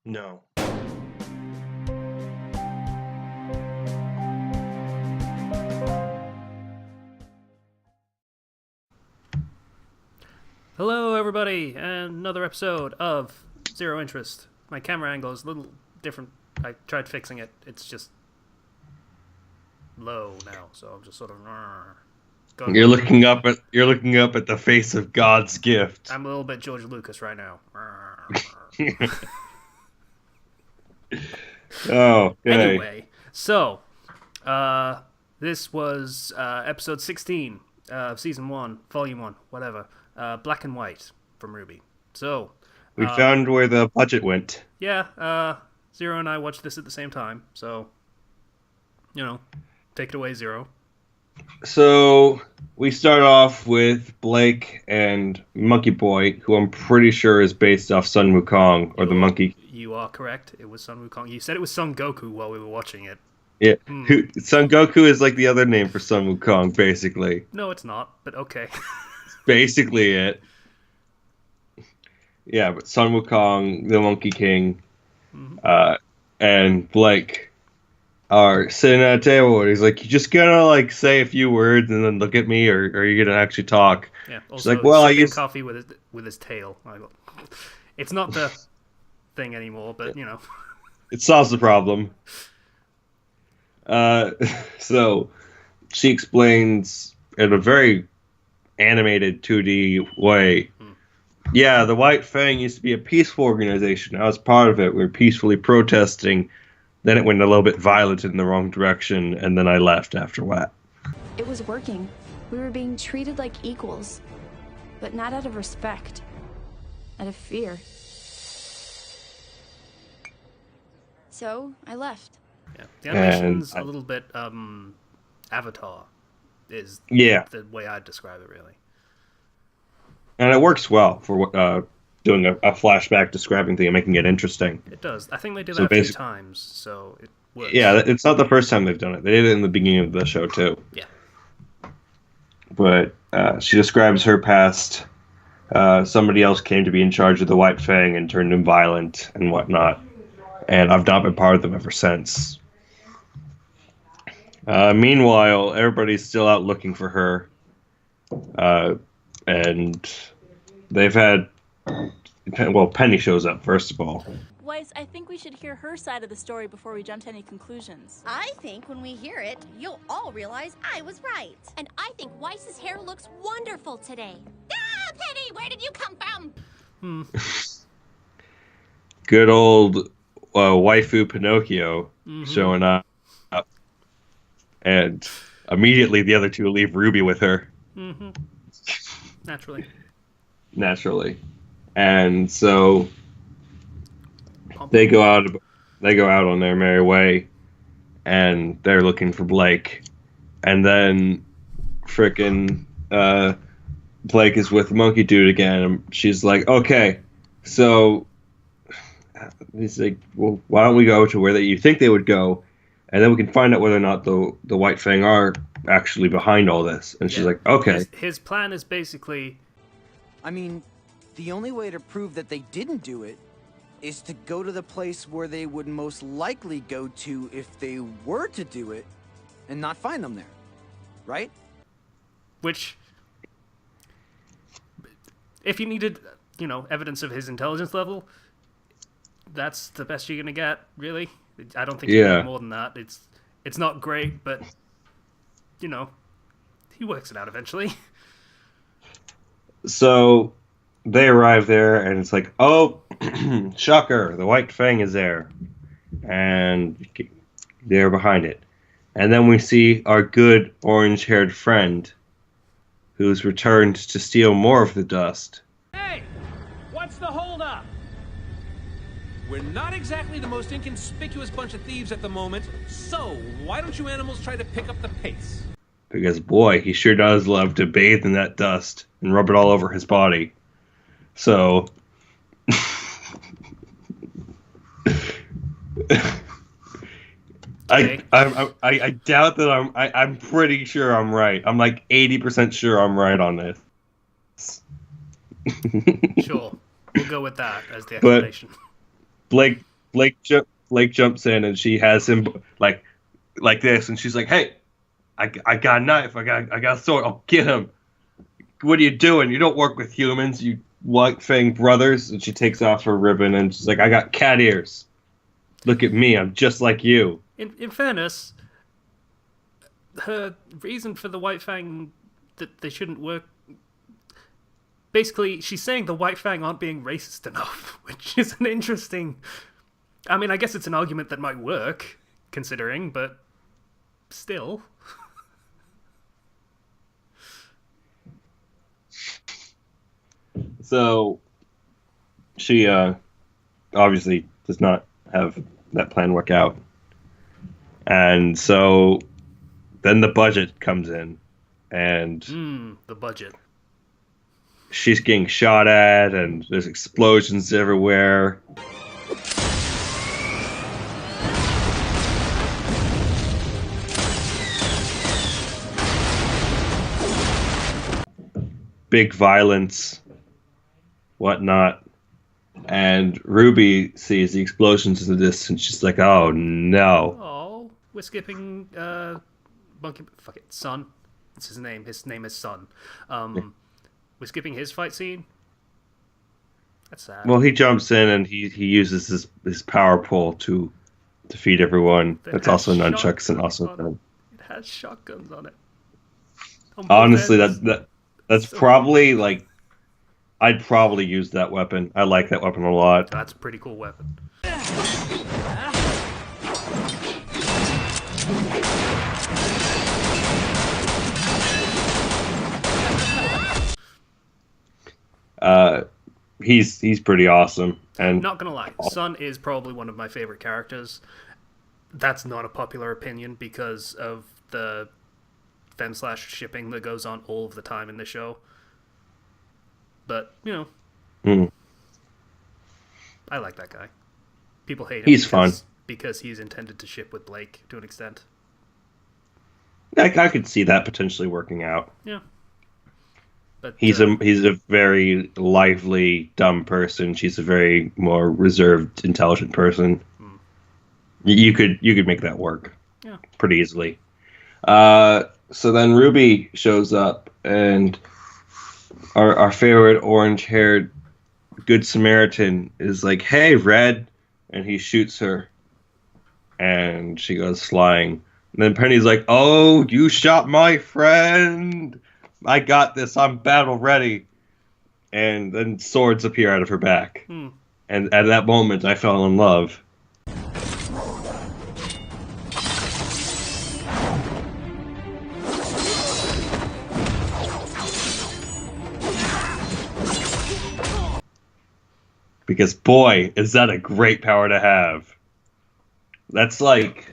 No. Hello, everybody, and another episode of Zero Interest. My camera angle is a little different. I tried fixing it. It's just low now, so I'm just sort of. You're looking up at the face of God's gift. I'm a little bit George Lucas right now. Oh, okay. Anyway, so this was episode 16 of season 1, volume 1, whatever. Black and White from RWBY. So We found where the budget went. yeah, Zero and I watched this at the same time, so take it away, Zero. So we start off with Blake and Monkey Boy, who I'm pretty sure is based off Sun Wukong or the monkey. You are correct. It was Sun Wukong. You said it was Son Goku while we were watching it. Yeah, Son Goku is like the other name for Sun Wukong, basically. No, it's not, but okay. Basically it. Yeah, but Sun Wukong, the Monkey King, and Blake are sitting at a table and he's like, you just gonna say a few words and then look at me, or are you gonna actually talk? Yeah. Also, she's like, well, I use coffee with his tail. It's not the thing anymore, but it solves the problem. So she explains in a very animated 2D way. Yeah, the White Fang used to be a peaceful organization. I was part of it. We were peacefully protesting. Then it went a little bit violent in the wrong direction, and then I left after that. It was working. We were being treated like equals, but not out of respect, out of fear. So I left. Yeah, the animation's a little bit Avatar is the way I'd describe it, really. And it works well for doing a flashback describing thing and making it interesting. It does. I think they did that a few times, so it works. Yeah, it's not the first time they've done it. They did it in the beginning of the show, too. Yeah. But she describes her past. Somebody else came to be in charge of the White Fang and turned him violent and whatnot. And I've not been part of them ever since. Meanwhile, everybody's still out looking for her. And they've had... Well, Penny shows up, first of all. Weiss, I think we should hear her side of the story before we jump to any conclusions. I think when we hear it, you'll all realize I was right. And I think Weiss's hair looks wonderful today. Ah, Penny, where did you come from? Good old waifu Pinocchio showing up. And immediately the other two leave Ruby with her. Mm-hmm. Naturally. And so they go out on their merry way, and they're looking for Blake. And then frickin' Blake is with Monkey Dude again, and she's like, okay, so he's like, well, why don't we go to where you think they would go, and then we can find out whether or not the White Fang are actually behind all this. And she's like, okay. His plan is basically... I mean, the only way to prove that they didn't do it is to go to the place where they would most likely go to if they were to do it and not find them there. Right? Which, if you needed, evidence of his intelligence level, that's the best you're going to get, really. I don't think you need more than that. It's not great, but, he works it out eventually. So they arrive there, and it's like, oh, shocker, the White Fang is there. And they're behind it. And then we see our good orange-haired friend, who's returned to steal more of the dust. Hey, what's the holdup? We're not exactly the most inconspicuous bunch of thieves at the moment, so why don't you animals try to pick up the pace? Because, boy, he sure does love to bathe in that dust and rub it all over his body. So... I doubt that I'm pretty sure I'm right. I'm like 80% sure I'm right on this. Sure. We'll go with that as the explanation. Blake Flake jumps in and she has him like this, and she's like, "Hey, I got a knife. I got a sword. I'll get him. What are you doing? You don't work with humans, you White Fang brothers." And she takes off her ribbon and she's like, "I got cat ears. Look at me. I'm just like you." In fairness, her reason for the White Fang that they shouldn't work. Basically, she's saying the White Fang aren't being racist enough, which is an interesting. I mean, I guess it's an argument that might work, considering, but still. So, she obviously does not have that plan work out. And so, then the budget comes in, and... the budget. She's getting shot at, and there's explosions everywhere. Big violence, whatnot. And Ruby sees the explosions in the distance. She's like, "Oh no!" Oh, we're skipping Monkey. Fuck it, Sun. It's his name. His name is Sun. We're skipping his fight scene. That's sad. Well, he jumps in and he uses his power pole to defeat everyone. That's also nunchucks and also. It has shotguns on it. Honestly, that's so probably like. I'd probably use that weapon. I like that weapon a lot. That's a pretty cool weapon. He's pretty awesome. And not gonna lie, Sun is probably one of my favorite characters. That's not a popular opinion because of the fem/shipping that goes on all of the time in the show. But, you know, I like that guy. People hate him. He's fun. Because he's intended to ship with Blake to an extent. I could see that potentially working out. Yeah. But he's a very lively, dumb person. She's a very more reserved, intelligent person. You could make that work. Yeah. Pretty easily. So then Ruby shows up, and our favorite orange-haired Good Samaritan is like, "Hey, Red," and he shoots her, and she goes flying. And then Penny's like, "Oh, you shot my friend. I got this. I'm battle ready." And then swords appear out of her back. And at that moment, I fell in love. Because, boy, is that a great power to have. That's like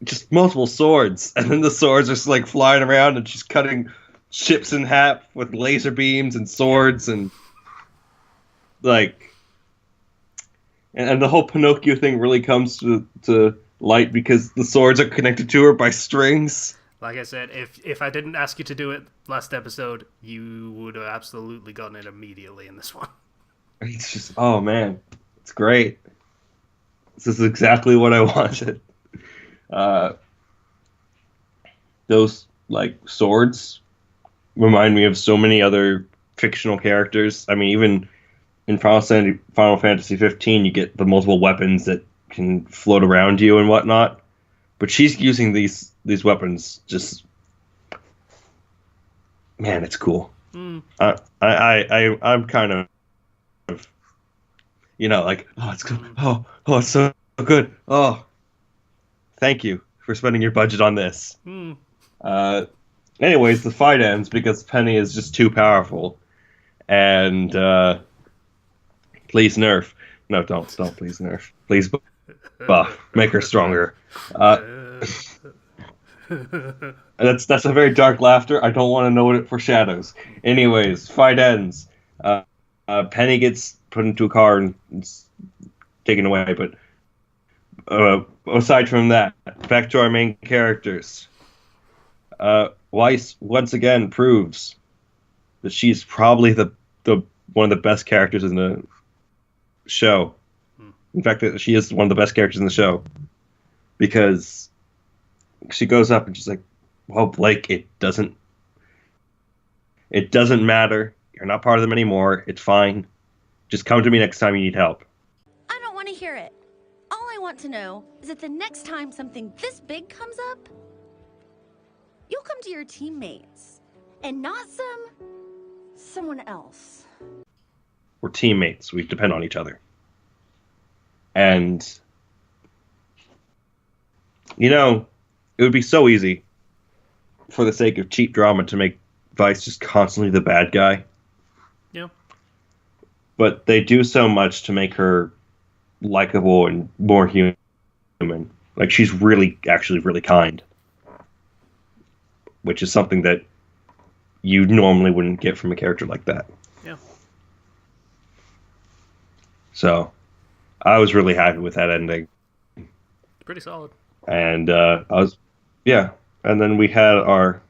just multiple swords, and then the swords are just like flying around, and she's cutting ships in half with laser beams and swords, and like, and the whole Pinocchio thing really comes to light because the swords are connected to her by strings. Like I said, if I didn't ask you to do it last episode, you would have absolutely gotten it immediately in this one. It's just, oh man, it's great. This is exactly what I wanted. Those like swords remind me of so many other fictional characters. I mean, even in Final Fantasy 15, you get the multiple weapons that can float around you and whatnot. But she's using these weapons just, man, it's cool. I'm kind of, you know, like, oh, it's good. Oh, it's so good. Oh, thank you for spending your budget on this. Anyways, the fight ends because Penny is just too powerful, and please nerf. No, don't please nerf. Please buff. Make her stronger. That's a very dark laughter. I don't want to know what it foreshadows. Anyways, fight ends. Penny gets put into a car and it's taken away. But aside from that, back to our main characters. Weiss once again proves that she's probably the one of the best characters in the show. In fact, that she is one of the best characters in the show. Because she goes up and she's like, well, Blake, it doesn't matter. You're not part of them anymore. It's fine. Just come to me next time you need help. I don't want to hear it. All I want to know is that the next time something this big comes up, you'll come to your teammates and not someone else. We're teammates. We depend on each other. And, you know, it would be so easy for the sake of cheap drama to make Vice just constantly the bad guy. Yeah. But they do so much to make her likable and more human. Like, she's actually really kind. Which is something that you normally wouldn't get from a character like that. Yeah. So, I was really happy with that ending. Pretty solid. And and then we had our,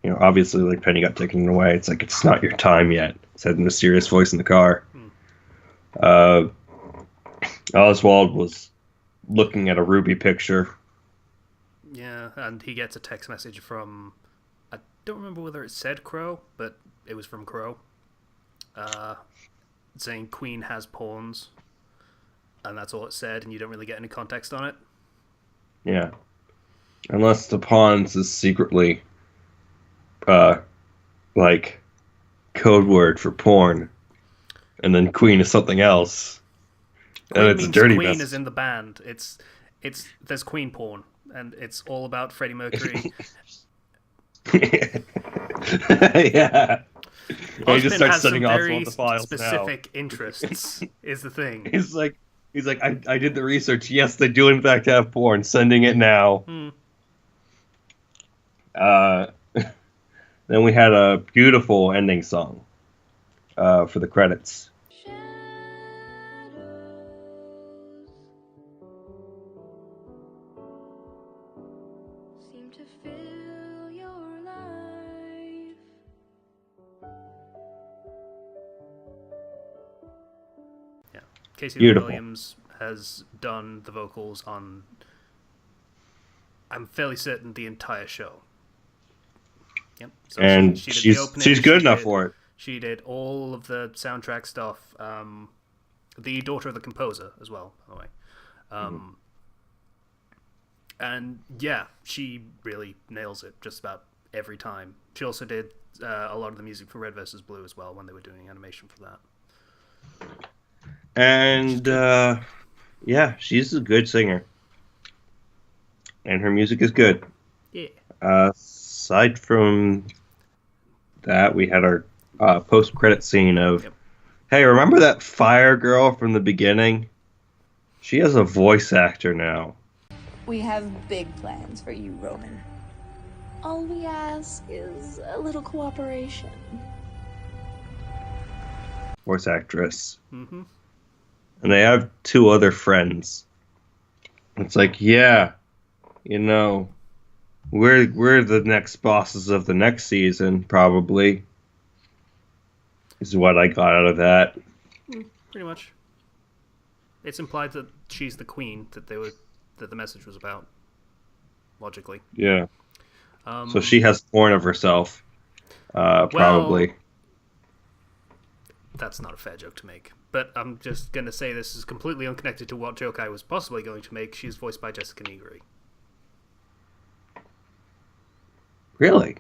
obviously, like, Penny got taken away. It's like, it's not your time yet, said the mysterious voice in the car. Oswald was looking at a RWBY picture. Yeah, and he gets a text message from, I don't remember whether it said Crow, but it was from Crow, saying Queen has pawns, and that's all it said, and you don't really get any context on it. Yeah. Unless the pawns is secretly, like, code word for porn, and then Queen is something else. Queen and it's means dirty Queen message. is in the band. There's Queen porn, and it's all about Freddie Mercury. Yeah. He just starts has some sending off very all the files specific interests, is the thing. He's like, I did the research. Yes, they do in fact have porn. Sending it now. Then we had a beautiful ending song for the credits. Seem to fill your life. Yeah, Casey Beautiful. Williams has done the vocals on, I'm fairly certain, the entire show. Yep. So And she did the opening, she's good she enough did- for it. She did all of the soundtrack stuff. The daughter of the composer as well, by the way. And yeah, she really nails it just about every time. She also did a lot of the music for Red vs. Blue as well when they were doing animation for that. And yeah, she's a good singer, and her music is good. Yeah. Aside from that, we had our post-credit scene of, hey, remember that fire girl from the beginning? She has a voice actor now. We have big plans for you, Roman. All we ask is a little cooperation. Voice actress. Mm-hmm. And they have 2 other friends. It's like, yeah, we're the next bosses of the next season, probably. Is what I got out of that. Pretty much. It's implied that she's the queen that the message was about. Logically. Yeah. So she has porn of herself, probably. That's not a fair joke to make. But I'm just going to say this is completely unconnected to what joke I was possibly going to make. She's voiced by Jessica Negri. Really?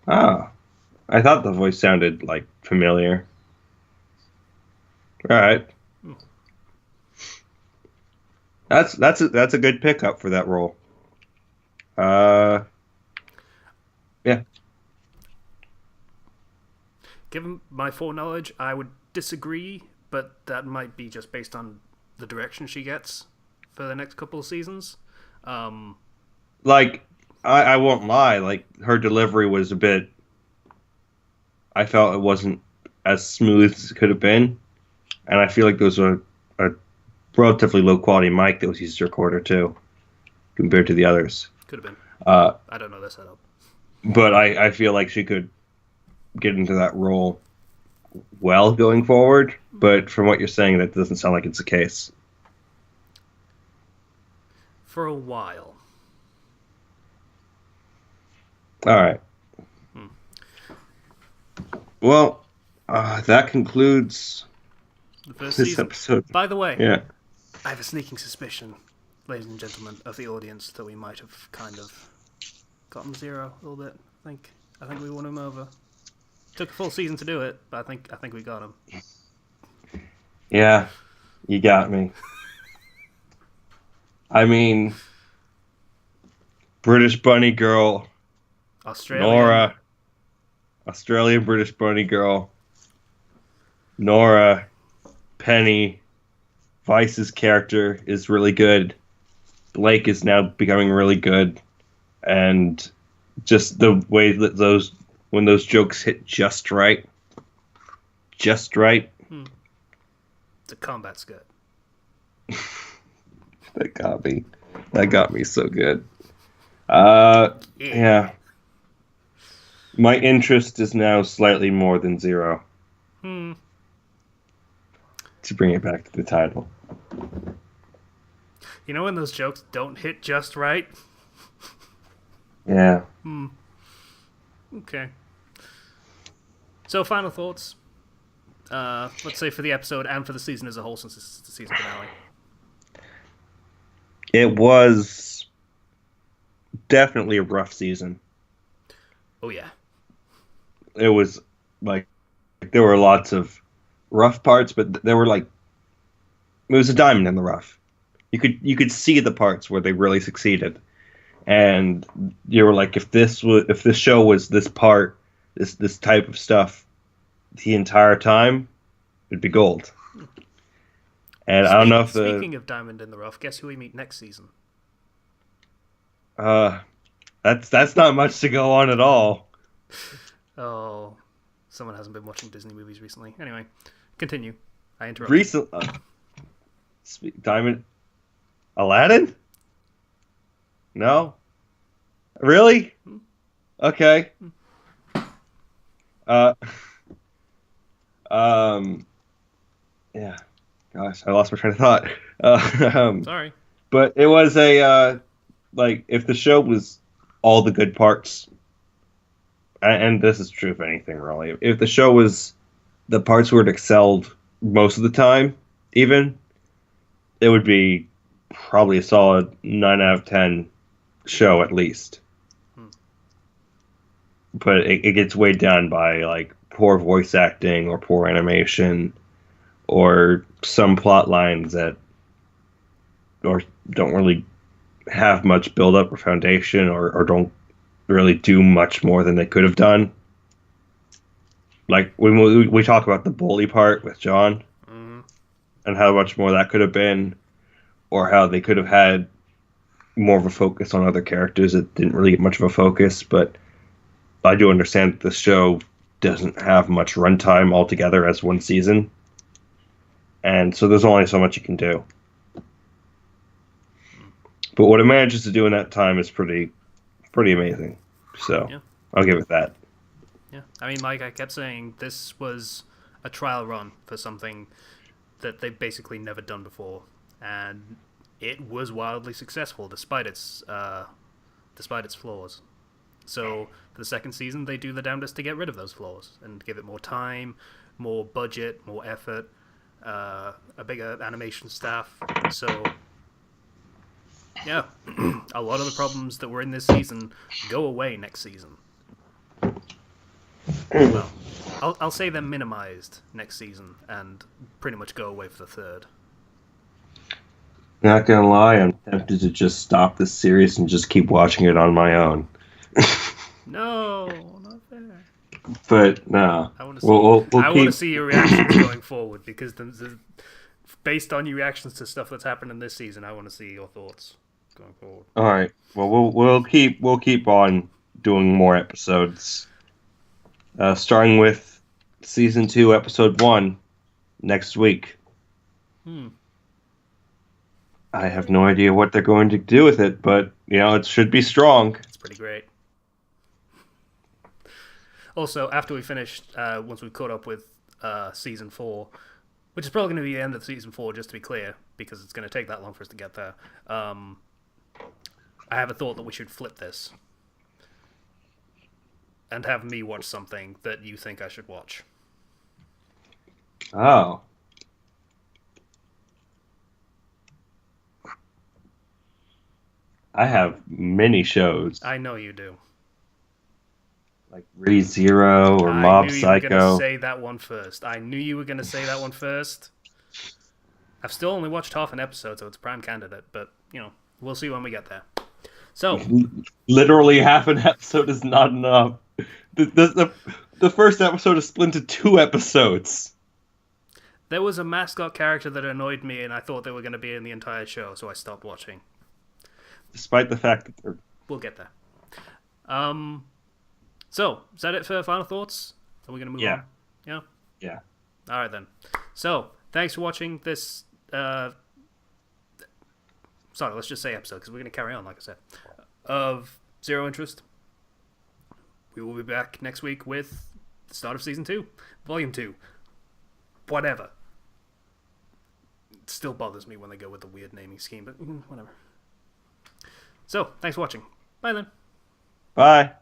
Ah. I thought the voice sounded, like, familiar. Alright. That's a good pickup for that role. Yeah. Given my foreknowledge, I would disagree, but that might be just based on the direction she gets for the next couple of seasons. Like, I won't lie, like, her delivery was a bit... I felt it wasn't as smooth as it could have been. And I feel like there was a relatively low-quality mic that was used to record her, too, compared to the others. Could have been. I don't know the setup. But I feel like she could get into that role well going forward, but from what you're saying, that doesn't sound like it's the case. For a while. All right. Well, that concludes The first this season. episode. By the way, Yeah. I have a sneaking suspicion, ladies and gentlemen, of the audience, that we might have kind of gotten Zero a little bit. I think we won him over. Took a full season to do it, but I think we got him. Yeah, you got me. I mean, British bunny girl, Nora, Australian British bunny girl, Nora, Penny, Vice's character is really good. Blake is now becoming really good, and just the way that when those jokes hit just right. The combat's good. That got me so good. Yeah. My interest is now slightly more than zero. To bring it back to the title. You know when those jokes don't hit just right? Yeah. Okay. So, final thoughts. Let's say for the episode and for the season as a whole, since this is the season finale. It was definitely a rough season. Oh, yeah. It was like there were lots of rough parts, but there were it was a diamond in the rough. You could see the parts where they really succeeded, and you were like, if this show was this part, this type of stuff, the entire time, it'd be gold. And I don't know if speaking of diamond in the rough, guess who we meet next season? That's not much to go on at all. Oh, someone hasn't been watching Disney movies recently. Anyway, continue. I interrupted. Recent Diamond Aladdin? No? Really? Okay. Yeah. Gosh, I lost my train of thought. Sorry. But it was if the show was all the good parts, and this is true of anything really, if the show was the parts where it excelled most of the time, even, it would be probably a solid 9 out of 10 show at least. But it gets weighed down by poor voice acting or poor animation or some plot lines that don't really have much build up or foundation or don't really do much more than they could have done. Like when we talk about the bully part with John and how much more that could have been, or how they could have had more of a focus on other characters that didn't really get much of a focus. But I do understand that the show doesn't have much runtime altogether as one season. And so there's only so much you can do. But what it manages to do in that time is pretty amazing. So yeah. I'll give it that. Yeah, I mean, like I kept saying, this was a trial run for something that they've basically never done before, and it was wildly successful despite its flaws. So for the second season, they do the damnedest to get rid of those flaws and give it more time, more budget, more effort, a bigger animation staff. So yeah, a lot of the problems that were in this season go away next season. Well, I'll say they're minimized next season and pretty much go away for the third. Not gonna lie, I'm tempted to just stop this series and just keep watching it on my own. No, not fair. But no, I want to see, we'll I want to see your reactions going forward, because based on your reactions to stuff that's happened in this season, I want to see your thoughts going forward. All right. Well, we'll keep on doing more episodes, starting with season 2, episode 1, next week. I have no idea what they're going to do with it, but it should be strong. It's pretty great. Also, after we finished, once we caught up with season 4, which is probably going to be the end of season 4, just to be clear, because it's going to take that long for us to get there. I have a thought that we should flip this and have me watch something that you think I should watch. Oh. I have many shows. I know you do. Like ReZero or Mob Psycho. I knew you were going to say that one first. I knew you were going to say that one first. I've still only watched half an episode, so it's a prime candidate, but, you know, we'll see when we get there. So, literally half an episode is not enough. The first episode is split into 2 episodes. There was a mascot character that annoyed me, and I thought they were going to be in the entire show, so I stopped watching. Despite the fact that they're... We'll get there. So, is that it for final thoughts? Are we going to move on? Yeah? Yeah. Alright then. So, thanks for watching this... sorry, let's just say episode, because we're going to carry on, like I said. Of Zero Interest. We will be back next week with the start of Season 2. Volume 2. Whatever. It still bothers me when they go with the weird naming scheme, but whatever. So, thanks for watching. Bye then. Bye.